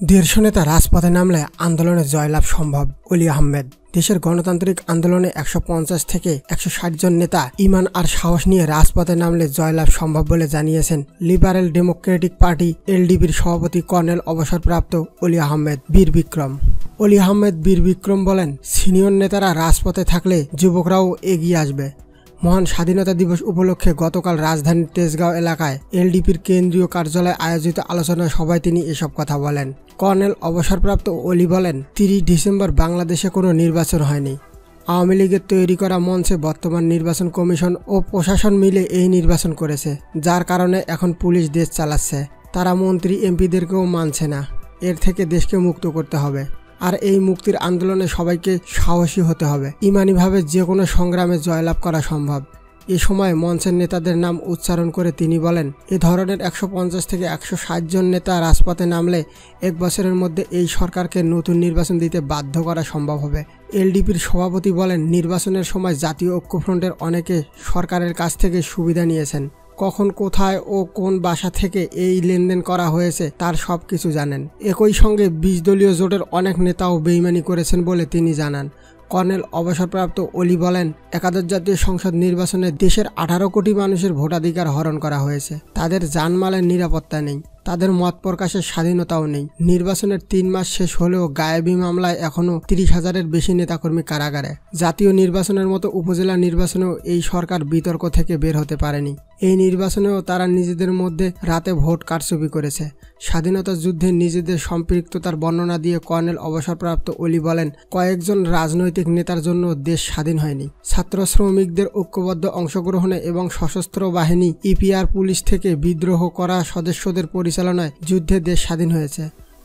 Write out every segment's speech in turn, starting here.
দেড়শো নেতা রাজপথে নামলে আন্দোলনে জয়লাভ সম্ভব। অলি আহমেদ। দেশের গণতান্ত্রিক আন্দোলনে ১৫০ থেকে ১৬০ জন নেতা ইমান আর সাহস নিয়ে রাজপথে নামলে জয়লাভ সম্ভব বলে জানিয়েছেন লিবারেল ডেমোক্রেটিক পার্টি এলডিপির সভাপতি কর্নেল অবসরপ্রাপ্ত অলি আহমেদ বীর বিক্রম। অলি আহমেদ বীর বিক্রম বলেন, সিনিয়র নেতারা রাজপথে থাকলে যুবকরাও এগিয়ে আসবে। মহান স্বাধীনতা দিবস উপলক্ষে গতকাল রাজধানীর তেজগাঁও এলাকায় এলডিপির কেন্দ্রীয় কার্যালয়ে আয়োজিত আলোচনা সভায় তিনি এসব কথা বলেন। কর্নেল অবসরপ্রাপ্ত অলি বলেন, ৩০ ডিসেম্বর বাংলাদেশে কোনো নির্বাচন হয়নি। আওয়ামী লীগের তৈরি করা মঞ্চে বর্তমান নির্বাচন কমিশন ও প্রশাসন মিলে এই নির্বাচন করেছে, যার কারণে এখন পুলিশ দেশ চালাচ্ছে। তারা মন্ত্রী এমপিদেরকেও মানছে না। এর থেকে দেশকে মুক্ত করতে হবে। আর এই মুক্তির আন্দোলনে সবাইকে সাহসী হতে হবে। ইমানিভাবে যে কোনো সংগ্রামে জয়লাভ করা সম্ভব। এ সময় মঞ্চের নেতাদের নাম উচ্চারণ করে তিনি বলেন, এ ধরনের ১৫০ থেকে ১৬০ জন নেতা রাজপথে নামলে ১ বছরের মধ্যে এই সরকারকে নতুন নির্বাচন দিতে বাধ্য করা সম্ভব হবে। এলডিপির সভাপতি বলেন, নির্বাচনের সময় জাতীয় ঐক্যফ্রন্টের অনেকে সরকারের কাছ থেকে সুবিধা নিয়েছেন। কখন, কোথায় ও কোন বাসা থেকে এই লেনদেন করা হয়েছে তার সব কিছু জানেন। একই সঙ্গে ২০ দলীয় জোটের অনেক নেতাও বেইমানি করেছেন বলে তিনি জানান। কর্নেল অবসরপ্রাপ্ত অলি বলেন, একাদশ জাতীয় সংসদ নির্বাচনে দেশের ১৮ কোটি মানুষের ভোটাধিকার হরণ করা হয়েছে। তাদের জানমালের নিরাপত্তা নেই, তাদের মত প্রকাশের স্বাধীনতাও নেই। নির্বাচনের ৩ মাস শেষ হলেও গায়েবী মামলায় এখনও ৩০,০০০-এর বেশি নেতাকর্মী কারাগারে। জাতীয় নির্বাচনের মতো উপজেলা নির্বাচনেও এই সরকার বিতর্ক থেকে বের হতে পারেনি। এই নির্বাচনেও তারা নিজেদের মধ্যে রাতে ভোট কারচুপি করেছে। স্বাধীনতা যুদ্ধে নিজেদের সম্পৃক্ততার বর্ণনা দিয়ে কর্নেল অবসরপ্রাপ্ত অলি বলেন, কয়েকজন রাজনৈতিক নেতার জন্য দেশ স্বাধীন হয়নি। ছাত্র শ্রমিকদের ঐক্যবদ্ধ অংশগ্রহণে এবং সশস্ত্র বাহিনী ইপিআর পুলিশ থেকে বিদ্রোহ করা সদস্যদের পরিচালনায় যুদ্ধে দেশ স্বাধীন হয়েছে।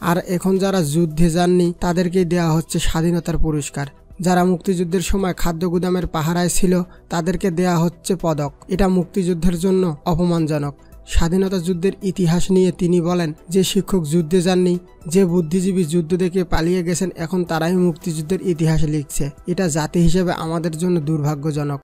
আর এখন যারা যুদ্ধে যাননি তাদেরকেই দেওয়া হচ্ছে স্বাধীনতার পুরস্কার। যারা মুক্তিযুদ্ধের সময় খাদ্য গুদামের পাহারায় ছিল তাদেরকে দেয়া হচ্ছে পদক। এটা মুক্তিযুদ্ধের জন্য অপমানজনক। স্বাধীনতা যুদ্ধের ইতিহাস নিয়ে তিনি বলেন, যে শিক্ষক যুদ্ধে যাননি, যে বুদ্ধিজীবী যুদ্ধ দেখে পালিয়ে গেছেন, এখন তারাই মুক্তিযুদ্ধের ইতিহাস লিখছে। এটা জাতি হিসেবে আমাদের জন্য দুর্ভাগ্যজনক।